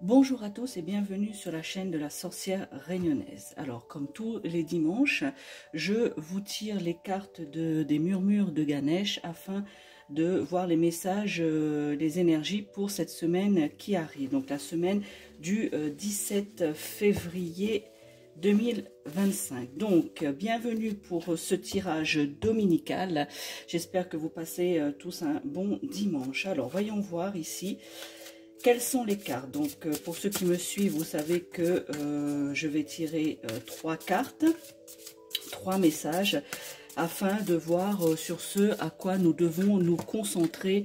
Bonjour à tous et bienvenue sur la chaîne de la sorcière réunionnaise. Alors, comme tous les dimanches, je vous tire les cartes des murmures de Ganesh afin de voir les messages, les énergies pour cette semaine qui arrive. Donc, la semaine du 17 février 2025. Donc, bienvenue pour ce tirage dominical. J'espère que vous passez tous un bon dimanche. Alors, voyons voir ici. Quelles sont les cartes? Donc, pour ceux qui me suivent, vous savez que je vais tirer 3 cartes, 3 messages, afin de voir sur ce à quoi nous devons nous concentrer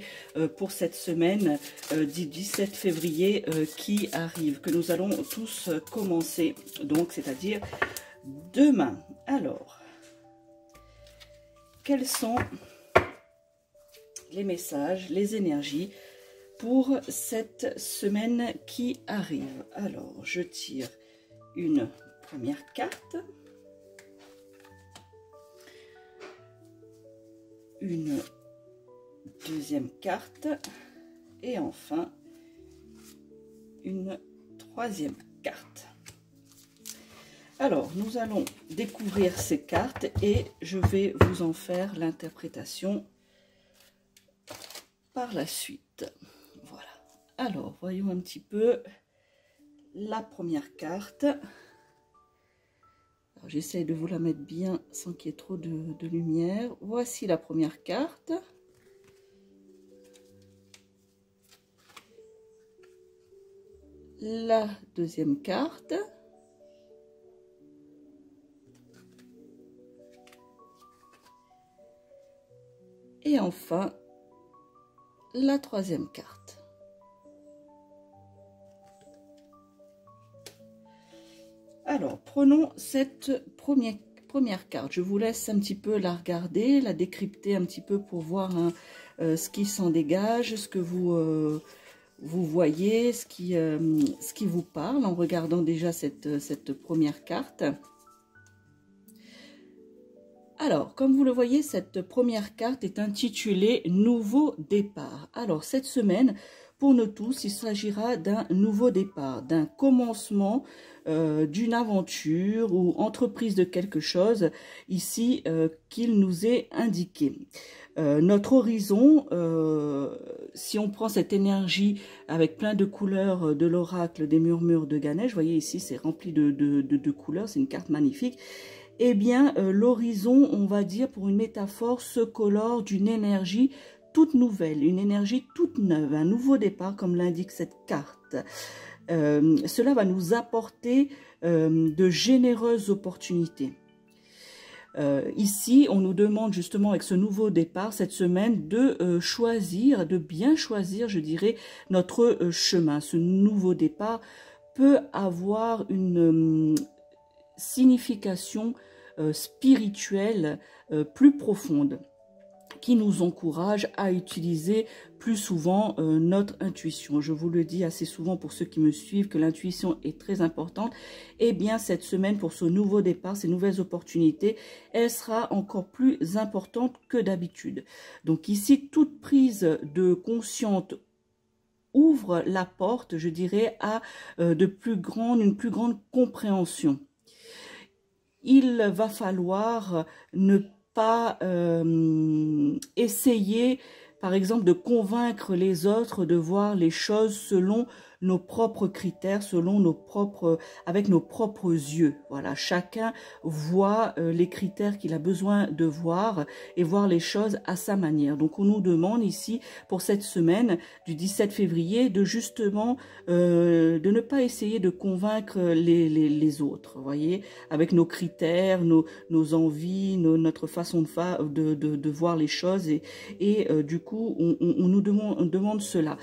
pour cette semaine du 17 février qui arrive, que nous allons tous commencer, donc c'est-à-dire demain. Alors, quels sont les messages, les énergies pour cette semaine qui arrive? Alors, je tire une première carte, une deuxième carte et enfin une troisième carte. Alors, nous allons découvrir ces cartes et je vais vous en faire l'interprétation par la suite. Voilà. Alors, voyons un petit peu la première carte. J'essaie de vous la mettre bien sans qu'il y ait trop de lumière. Voici la première carte. La deuxième carte. Et enfin, la troisième carte. Alors, prenons cette première carte. Je vous laisse un petit peu la regarder, la décrypter un petit peu pour voir ce qui s'en dégage, ce que vous voyez, ce qui vous parle en regardant déjà cette première carte. Alors, comme vous le voyez, cette première carte est intitulée « Nouveau départ ». Alors, cette semaine, pour nous tous, il s'agira d'un nouveau départ, d'un commencement d'une aventure ou entreprise de quelque chose, ici, qu'il nous est indiqué. Notre horizon, si on prend cette énergie avec plein de couleurs de l'oracle des murmures de Ganesh, vous voyez ici, c'est rempli de couleurs, c'est une carte magnifique. Eh bien, l'horizon, on va dire, pour une métaphore, se colore d'une énergie toute nouvelle, une énergie toute neuve, un nouveau départ, comme l'indique cette carte. Cela va nous apporter de généreuses opportunités. Ici, on nous demande justement avec ce nouveau départ, cette semaine, de choisir, de bien choisir, je dirais, notre chemin. Ce nouveau départ peut avoir une signification spirituelle plus profonde qui nous encourage à utiliser plus souvent notre intuition. Je vous le dis assez souvent pour ceux qui me suivent que l'intuition est très importante. Et bien cette semaine, pour ce nouveau départ, ces nouvelles opportunités, elle sera encore plus importante que d'habitude. Donc ici, toute prise de conscience ouvre la porte, je dirais, à une plus grande compréhension. Il va falloir ne pas essayer, par exemple, de convaincre les autres de voir les choses selon nos propres critères, avec nos propres yeux. Voilà, chacun voit les critères qu'il a besoin de voir et voir les choses à sa manière. Donc, on nous demande ici, pour cette semaine du 17 février, de justement de ne pas essayer de convaincre les autres, vous voyez, avec nos critères, nos envies, notre façon de voir les choses et du coup, on nous demande cela.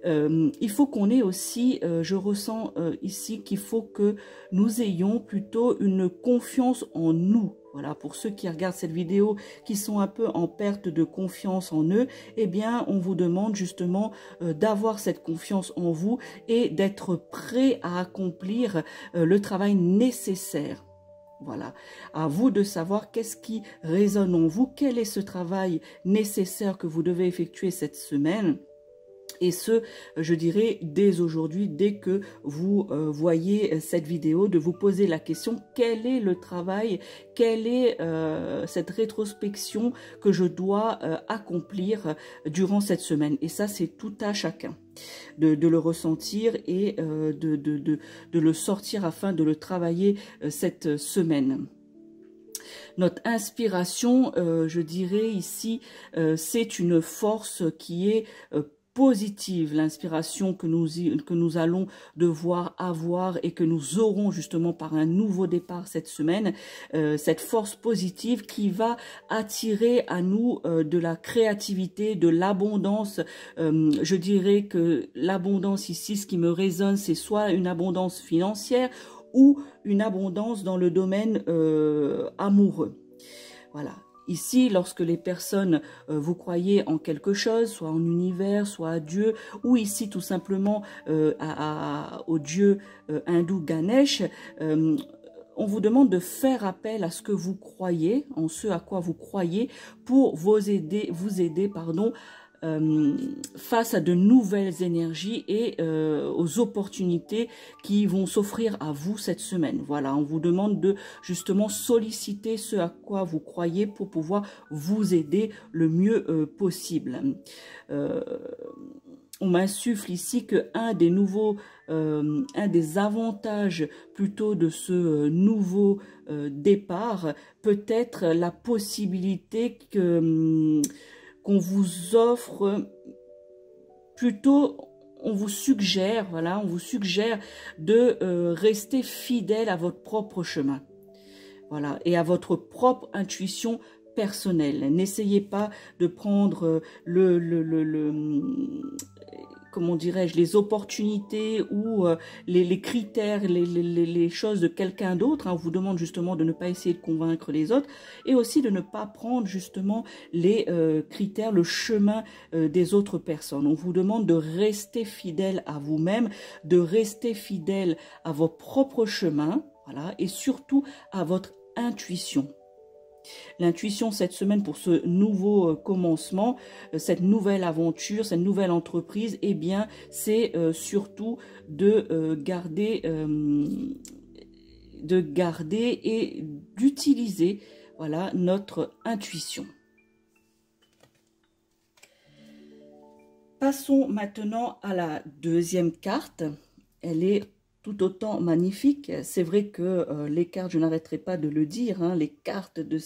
Il faut qu'on ait aussi, je ressens ici qu'il faut que nous ayons plutôt une confiance en nous. Voilà, pour ceux qui regardent cette vidéo, qui sont un peu en perte de confiance en eux, eh bien, on vous demande justement d'avoir cette confiance en vous et d'être prêt à accomplir le travail nécessaire. Voilà, à vous de savoir qu'est-ce qui résonne en vous, quel est ce travail nécessaire que vous devez effectuer cette semaine. Et ce, je dirais, dès aujourd'hui, dès que vous voyez cette vidéo, de vous poser la question, quel est le travail, quelle est cette rétrospection que je dois accomplir durant cette semaine. Et ça, c'est tout à chacun de le ressentir et de le sortir afin de le travailler cette semaine. Notre inspiration, je dirais ici, c'est une force qui est positive, l'inspiration que nous allons devoir avoir et que nous aurons justement par un nouveau départ cette semaine, cette force positive qui va attirer à nous de la créativité, de l'abondance. Je dirais que l'abondance ici, ce qui me résonne, c'est soit une abondance financière ou une abondance dans le domaine amoureux. Voilà. Ici, lorsque les personnes, vous croyez en quelque chose, soit en univers, soit à Dieu, ou ici tout simplement au dieu hindou Ganesh, on vous demande de faire appel à ce que vous croyez, en ce à quoi vous croyez, pour vous aider face à de nouvelles énergies et aux opportunités qui vont s'offrir à vous cette semaine. Voilà, on vous demande de justement solliciter ce à quoi vous croyez pour pouvoir vous aider le mieux possible. On m'insuffle ici que un des avantages plutôt de ce nouveau départ peut être la possibilité qu'on vous offre, plutôt on vous suggère, voilà, on vous suggère de rester fidèle à votre propre chemin, voilà, et à votre propre intuition personnelle. N'essayez pas de prendre comment dirais-je, les opportunités ou les critères, les choses de quelqu'un d'autre. On vous demande justement de ne pas essayer de convaincre les autres et aussi de ne pas prendre justement les critères, le chemin des autres personnes. On vous demande de rester fidèle à vous-même, de rester fidèle à vos propres chemins, voilà, et surtout à votre intuition. L'intuition cette semaine pour ce nouveau commencement, cette nouvelle aventure, cette nouvelle entreprise, eh bien c'est surtout de garder et d'utiliser, voilà, notre intuition. Passons maintenant à la deuxième carte. Elle est tout autant magnifique. C'est vrai que les cartes, je n'arrêterai pas de le dire, hein, les cartes de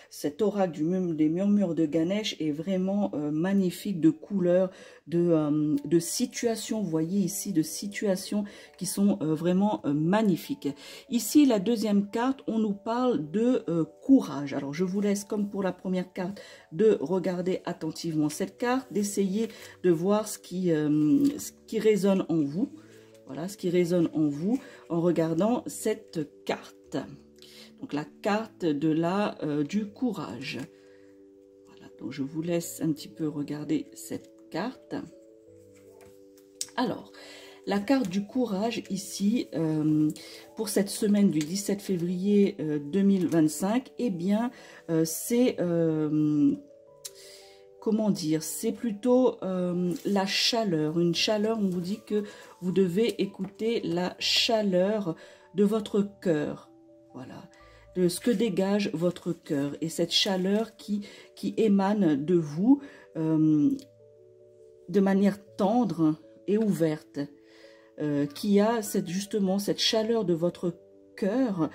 cet oracle des murmures de Ganesh est vraiment magnifique, de couleurs, de situations, vous voyez ici, de situations qui sont vraiment magnifiques. Ici, la deuxième carte, on nous parle de courage. Alors, je vous laisse, comme pour la première carte, de regarder attentivement cette carte, d'essayer de voir ce qui résonne en vous. Voilà ce qui résonne en vous en regardant cette carte. Donc la carte de du courage. Voilà, donc je vous laisse un petit peu regarder cette carte. Alors, la carte du courage ici, pour cette semaine du 17 février 2025, eh bien, c'est... comment dire, c'est plutôt la chaleur, une chaleur, on vous dit que vous devez écouter la chaleur de votre cœur, voilà, de ce que dégage votre cœur, et cette chaleur qui émane de vous de manière tendre et ouverte, qui a justement cette chaleur de votre cœur,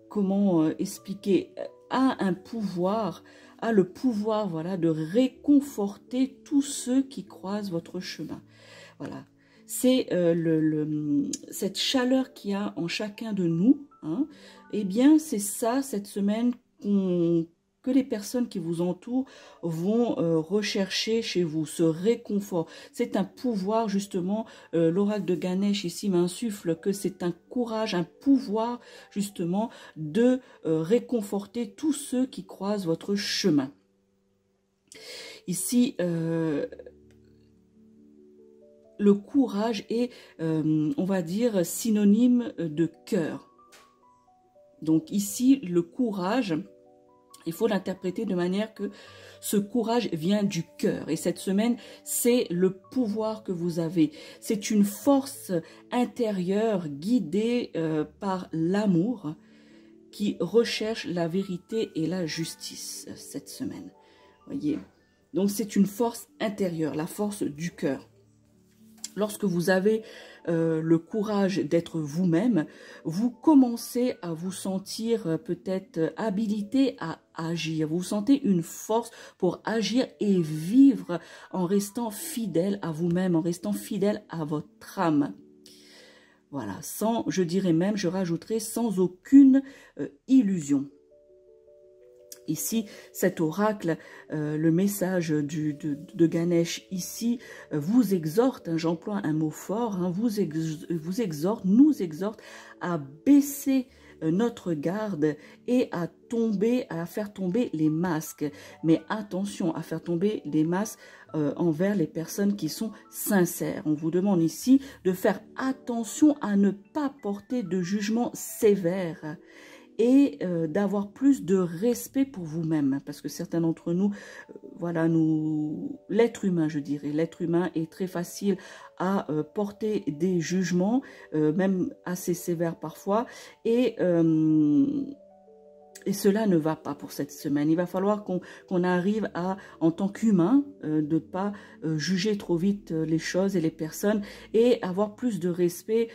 comment expliquer, a un pouvoir, a le pouvoir, voilà, de réconforter tous ceux qui croisent votre chemin. Voilà, c'est cette chaleur qu'il y a en chacun de nous, hein, eh bien c'est ça cette semaine que les personnes qui vous entourent vont rechercher chez vous, ce réconfort. C'est un pouvoir, justement, l'oracle de Ganesh ici m'insuffle que c'est un courage, un pouvoir, justement, de réconforter tous ceux qui croisent votre chemin. Ici, le courage est, on va dire, synonyme de cœur. Donc ici, le courage, Il faut l'interpréter de manière que ce courage vient du cœur. Et cette semaine, c'est le pouvoir que vous avez. C'est une force intérieure guidée par l'amour qui recherche la vérité et la justice cette semaine. Voyez. Donc c'est une force intérieure, la force du cœur. Lorsque vous avez le courage d'être vous-même, vous commencez à vous sentir peut-être habilité à agir. Vous sentez une force pour agir et vivre en restant fidèle à vous-même, en restant fidèle à votre âme. Voilà, sans, je dirais même, je rajouterai, sans aucune illusion. Ici, cet oracle, le message de Ganesh ici, vous exhorte, hein, j'emploie un mot fort, hein, vous exhorte, nous exhorte à baisser notre garde et à faire tomber les masques. Mais attention à faire tomber les masques envers les personnes qui sont sincères. On vous demande ici de faire attention à ne pas porter de jugement sévère et d'avoir plus de respect pour vous-même, parce que certains d'entre nous, voilà, l'être humain, je dirais, l'être humain est très facile à porter des jugements, même assez sévères parfois, et cela ne va pas pour cette semaine. Il va falloir qu'on arrive à, en tant qu'humain, de ne pas juger trop vite les choses et les personnes, et avoir plus de respect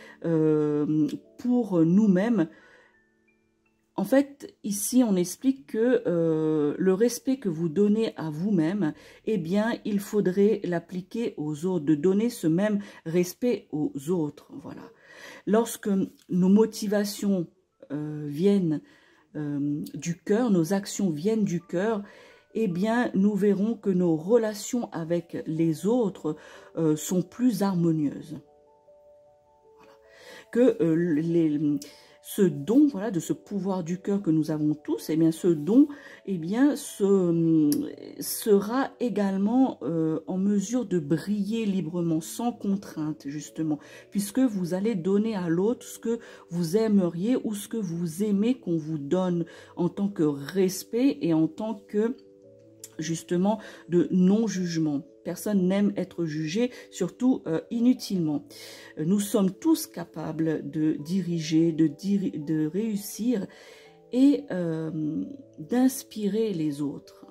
pour nous-mêmes. En fait, ici, on explique que le respect que vous donnez à vous-même, eh bien, il faudrait l'appliquer aux autres, de donner ce même respect aux autres. Voilà. Lorsque nos motivations viennent du cœur, nos actions viennent du cœur, eh bien, nous verrons que nos relations avec les autres sont plus harmonieuses. Voilà. Que ce don, voilà, de ce pouvoir du cœur que nous avons tous, eh bien, ce don, eh bien, sera également en mesure de briller librement, sans contrainte, justement, puisque vous allez donner à l'autre ce que vous aimeriez ou ce que vous aimez qu'on vous donne en tant que respect et en tant que, justement, de non-jugement. Personne n'aime être jugé, surtout inutilement. Nous sommes tous capables de diriger, de réussir et d'inspirer les autres.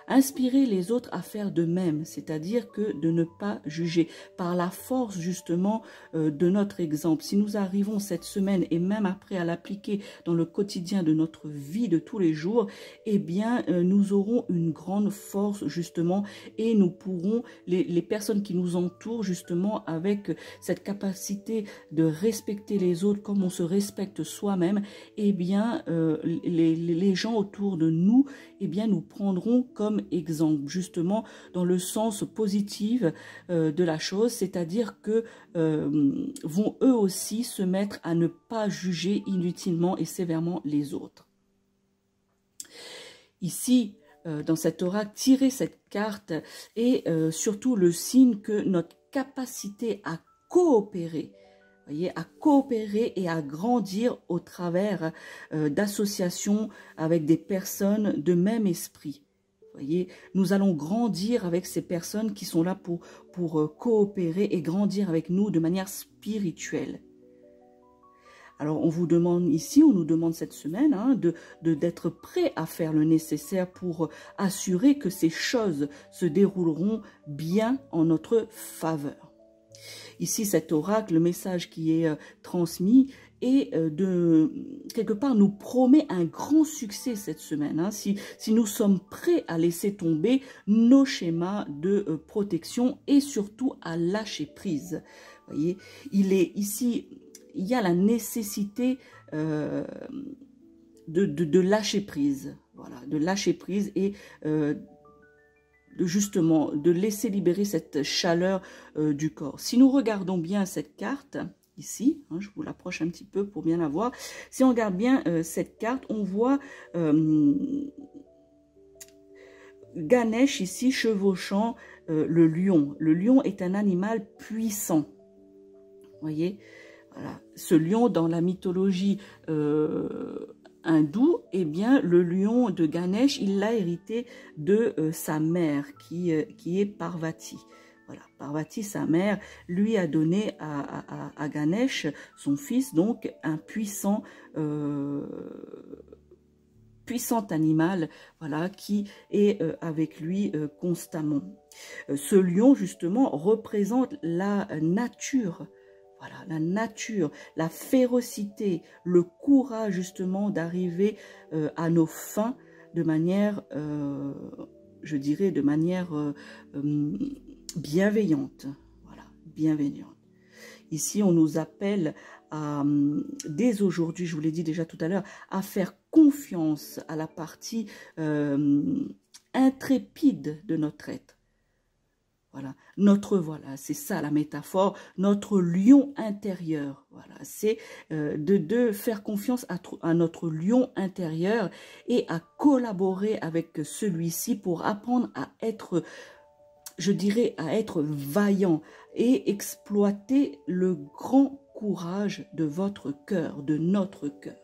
Inspirer les autres à faire de même, c'est-à-dire que de ne pas juger par la force justement de notre exemple. Si nous arrivons cette semaine et même après à l'appliquer dans le quotidien de notre vie de tous les jours, eh bien nous aurons une grande force justement et nous pourrons, les personnes qui nous entourent justement avec cette capacité de respecter les autres comme on se respecte soi-même, eh bien les gens autour de nous, eh bien nous prendront comme exemple, justement dans le sens positif de la chose, c'est-à-dire que vont eux aussi se mettre à ne pas juger inutilement et sévèrement les autres. Ici, dans cet oracle, tirez cette carte et surtout le signe que notre capacité à coopérer, voyez, à coopérer et à grandir au travers d'associations avec des personnes de même esprit. Voyez, nous allons grandir avec ces personnes qui sont là pour coopérer et grandir avec nous de manière spirituelle. Alors, on vous demande ici, on nous demande cette semaine hein, d'être prêt à faire le nécessaire pour assurer que ces choses se dérouleront bien en notre faveur. Ici, cet oracle, le message qui est transmis, et quelque part nous promet un grand succès cette semaine. Hein, si nous sommes prêts à laisser tomber nos schémas de protection et surtout à lâcher prise. Voyez, il y a la nécessité de lâcher prise. Voilà, de lâcher prise et justement de laisser libérer cette chaleur du corps. Si nous regardons bien cette carte, ici, hein, je vous l'approche un petit peu pour bien la voir. Si on regarde bien cette carte, on voit Ganesh ici chevauchant le lion. Le lion est un animal puissant. Voyez, voilà. Ce lion dans la mythologie hindou, eh bien, le lion de Ganesh, il l'a hérité de sa mère, qui est Parvati. Voilà, Parvati, sa mère, lui a donné à Ganesh, son fils, donc un puissant animal, voilà, qui est avec lui constamment. Ce lion, justement, représente la nature. Voilà, la nature, la férocité, le courage, justement, d'arriver à nos fins de manière, je dirais, de manière bienveillante. Voilà, bienveillante. Ici, on nous appelle à, dès aujourd'hui, je vous l'ai dit déjà tout à l'heure, à faire confiance à la partie intrépide de notre être. Voilà, voilà, c'est ça la métaphore, notre lion intérieur. Voilà, c'est de faire confiance à notre lion intérieur et à collaborer avec celui-ci pour apprendre à être, je dirais, à être vaillant et exploiter le grand courage de votre cœur, de notre cœur.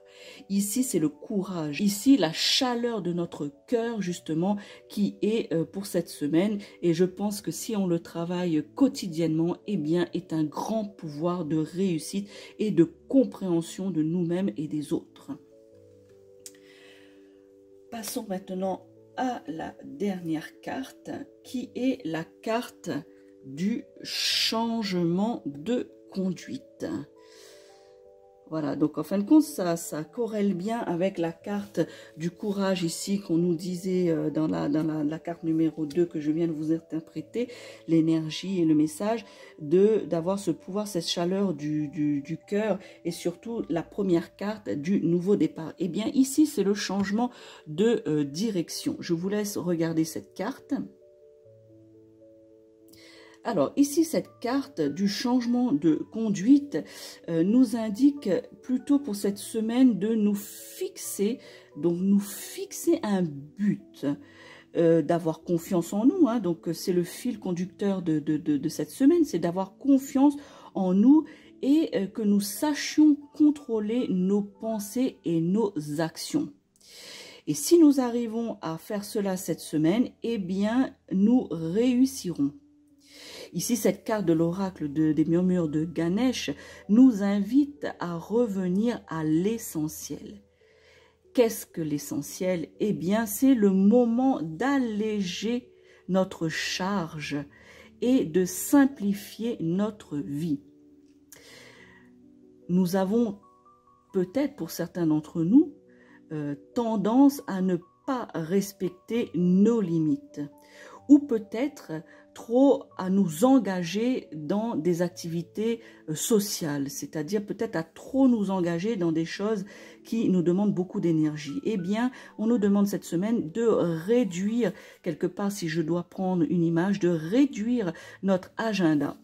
Ici, c'est le courage. Ici, la chaleur de notre cœur, justement, qui est pour cette semaine. Et je pense que si on le travaille quotidiennement, eh bien, est un grand pouvoir de réussite et de compréhension de nous-mêmes et des autres. Passons maintenant à la dernière carte, qui est la carte du changement de conduite. Voilà, donc en fin de compte, ça corrèle bien avec la carte du courage ici qu'on nous disait dans la carte numéro 2 que je viens de vous interpréter, l'énergie et le message, d'avoir ce pouvoir, cette chaleur du cœur et surtout la première carte du nouveau départ. Eh bien ici, c'est le changement de direction. Je vous laisse regarder cette carte. Alors, ici, cette carte du changement de conduite nous indique plutôt pour cette semaine de nous fixer, un but, d'avoir confiance en nous. Hein, donc, c'est le fil conducteur de cette semaine, c'est d'avoir confiance en nous et que nous sachions contrôler nos pensées et nos actions. Et si nous arrivons à faire cela cette semaine, eh bien, nous réussirons. Ici, cette carte de l'oracle des murmures de Ganesh nous invite à revenir à l'essentiel. Qu'est-ce que l'essentiel? Eh bien, c'est le moment d'alléger notre charge et de simplifier notre vie. Nous avons peut-être, pour certains d'entre nous, tendance à ne pas respecter nos limites ou peut-être trop à nous engager dans des activités sociales, c'est-à-dire peut-être à trop nous engager dans des choses qui nous demandent beaucoup d'énergie. Eh bien, on nous demande cette semaine de réduire, quelque part, si je dois prendre une image, de réduire notre agenda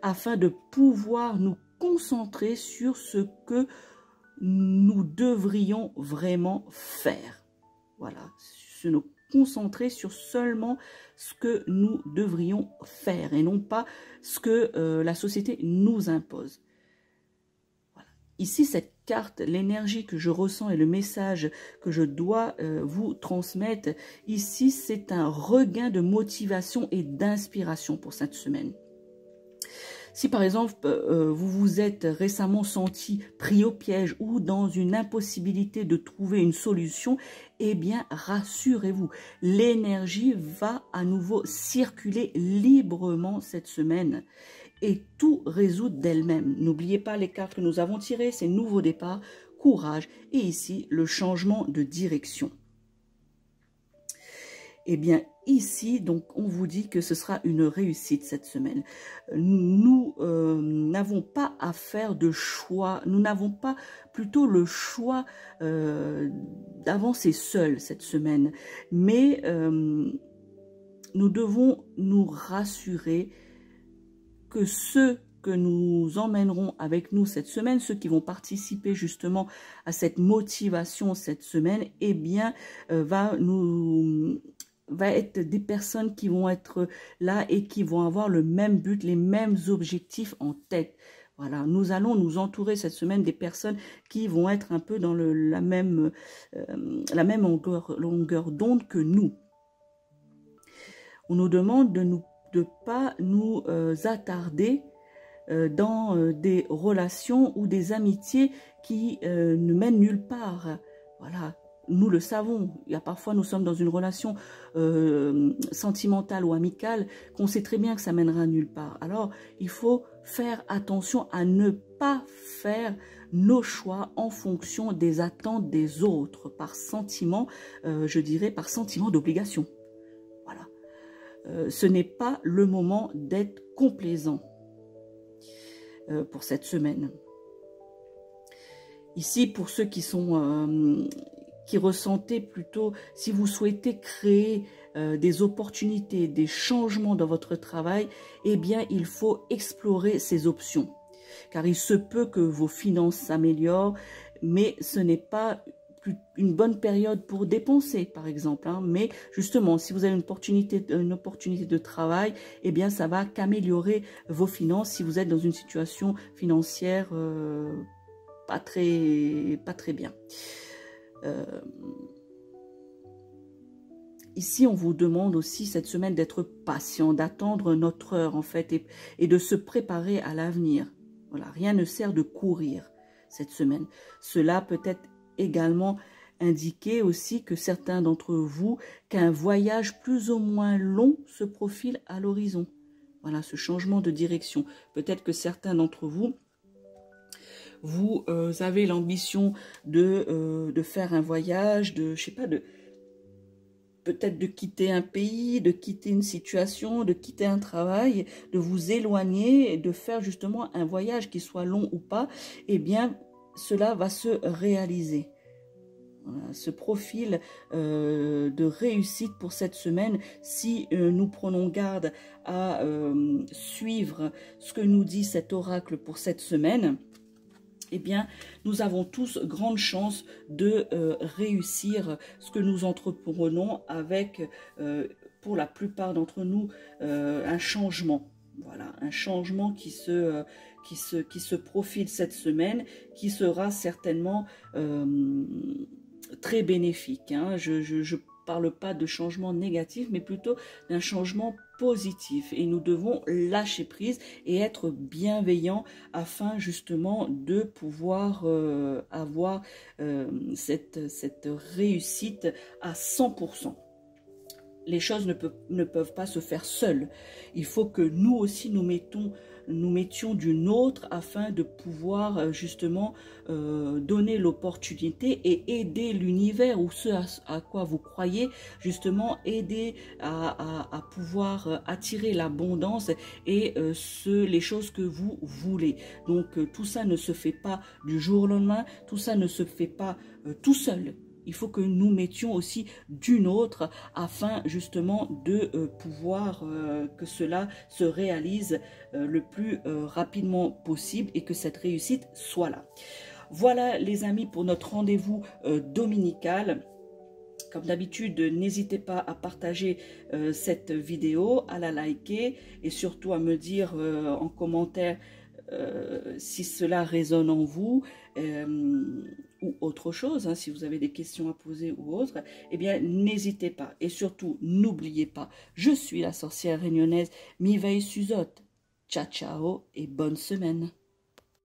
afin de pouvoir nous concentrer sur ce que nous devrions vraiment faire. Voilà, se nous concentrer sur seulement ce que nous devrions faire et non pas ce que la société nous impose. Voilà. Ici, cette carte, l'énergie que je ressens et le message que je dois vous transmettre, ici, c'est un regain de motivation et d'inspiration pour cette semaine. Si par exemple, vous vous êtes récemment senti pris au piège ou dans une impossibilité de trouver une solution, eh bien, rassurez-vous, l'énergie va à nouveau circuler librement cette semaine et tout résoudre d'elle-même. N'oubliez pas les cartes que nous avons tirées, c'est nouveau départ, courage et ici, le changement de direction. Eh bien, ici, donc, on vous dit que ce sera une réussite cette semaine. Nous n'avons pas à faire de choix. Nous n'avons pas plutôt le choix d'avancer seul cette semaine. Mais nous devons nous rassurer que ceux que nous emmènerons avec nous cette semaine, ceux qui vont participer justement à cette motivation cette semaine, eh bien, va être des personnes qui vont être là et qui vont avoir le même but, les mêmes objectifs en tête. Voilà, nous allons nous entourer cette semaine des personnes qui vont être un peu dans la même longueur d'onde que nous. On nous demande de ne pas nous attarder dans des relations ou des amitiés qui ne mènent nulle part. Voilà, nous le savons. Il y a parfois, nous sommes dans une relation sentimentale ou amicale qu'on sait très bien que ça mènera nulle part. Alors, il faut faire attention à ne pas faire nos choix en fonction des attentes des autres, par sentiment, je dirais, par sentiment d'obligation. Voilà. Ce n'est pas le moment d'être complaisant pour cette semaine. Ici, pour ceux qui sont qui ressentaient plutôt, si vous souhaitez créer des opportunités, des changements dans votre travail, eh bien, il faut explorer ces options. Car il se peut que vos finances s'améliorent, mais ce n'est pas une bonne période pour dépenser, par exemple. Hein. Mais justement, si vous avez une opportunité de travail, eh bien, ça va qu'améliorer vos finances si vous êtes dans une situation financière pas très bien. Ici, on vous demande aussi cette semaine d'être patient, d'attendre notre heure en fait et de se préparer à l'avenir. Voilà, rien ne sert de courir cette semaine. Cela peut être également indiquer aussi que certains d'entre vous, qu'un voyage plus ou moins long se profile à l'horizon. Voilà, ce changement de direction. Peut-être que certains d'entre vous, vous avez l'ambition de faire un voyage, je sais pas, peut-être de quitter un pays, de quitter une situation, de quitter un travail, de vous éloigner et de faire justement un voyage qui soit long ou pas, eh bien, cela va se réaliser. Voilà, ce profil de réussite pour cette semaine, si nous prenons garde à suivre ce que nous dit cet oracle pour cette semaine, eh bien, nous avons tous grande chance de réussir ce que nous entreprenons avec, pour la plupart d'entre nous, un changement. Voilà, un changement qui se profile cette semaine, qui sera certainement très bénéfique. Hein. Je parle pas de changement négatif, mais plutôt d'un changement positif. Et nous devons lâcher prise et être bienveillants afin justement de pouvoir avoir cette réussite à 100%. Les choses ne peuvent pas se faire seules. Il faut que nous aussi nous mettions du nôtre afin de pouvoir justement donner l'opportunité et aider l'univers ou ce à quoi vous croyez, justement aider à pouvoir attirer l'abondance et les choses que vous voulez. Donc tout ça ne se fait pas du jour au lendemain, tout ça ne se fait pas tout seul. Il faut que nous mettions aussi du nôtre afin justement de pouvoir que cela se réalise le plus rapidement possible et que cette réussite soit là. Voilà les amis pour notre rendez-vous dominical. Comme d'habitude, n'hésitez pas à partager cette vidéo, à la liker et surtout à me dire en commentaire si cela résonne en vous ou autre chose, hein, si vous avez des questions à poser ou autre, eh bien n'hésitez pas. Et surtout, n'oubliez pas, je suis la sorcière réunionnaise Mireille Suzot. Ciao, ciao et bonne semaine.